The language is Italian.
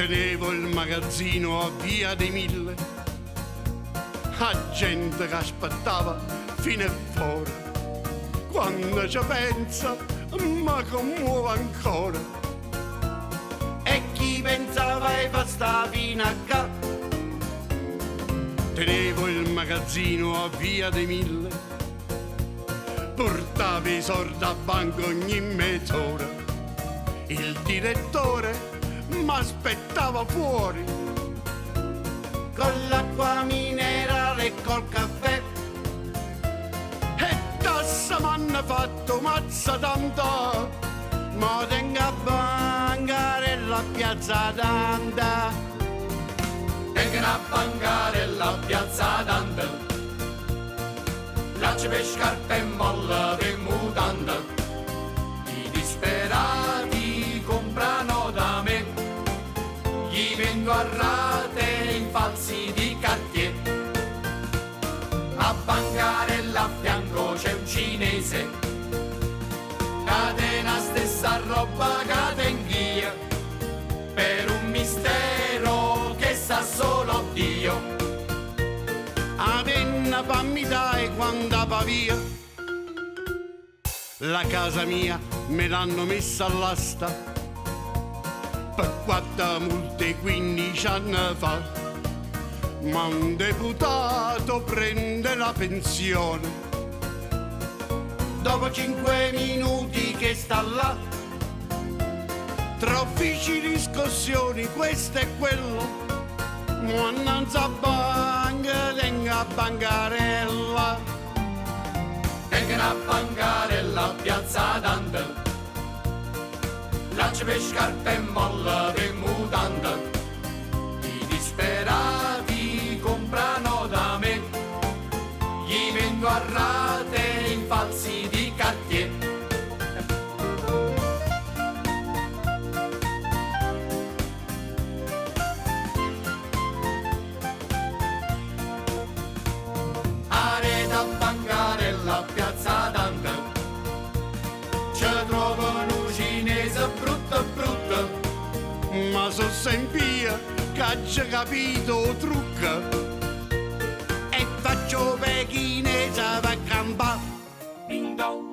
Tenevo il magazzino a Via dei Mille, a gente che aspettava fino a fuori. Quando ci pensa mi commuovo ancora. E chi pensava ai sta fino a qua? Tenevo il magazzino a Via dei Mille, portavo i soldi a banco ogni mezz'ora. Il direttore m'aspettava fuori Con l'acqua minerale e col caffè. e tassa m'hanno fatto mazza tanta, Ma tengo a bancare la piazza tanta. Tengono a bancare la piazza tanta, lacci per scarpe e molla per mutanda. I disperati comprano da me, gli vendo a rate in falsi di Cartier. A bancarella a fianco c'è un cinese, catena stessa roba catenghia, per un mistero che sa solo Dio. a penna fammi dai quando va via. La casa mia me l'hanno messa all'asta per 4 multe 15 anni fa, ma un deputato prende la pensione. Dopo 5 minuti che sta là, Tra uffici riscossioni, questo e quello, annanzi a banca, tengo a bancarella. Tengono a bancarella a piazza tanta, lacci per scarpe e molla per mutanda. I disperati comprano da me, gli vendo a rate in falsi di Cartier. Areta a bancarella a piazza tanta, ci trovano un cinese brutto brutto, Ma so sempre che ha già capito il trucco e faccio pechinese per campare. ding dong.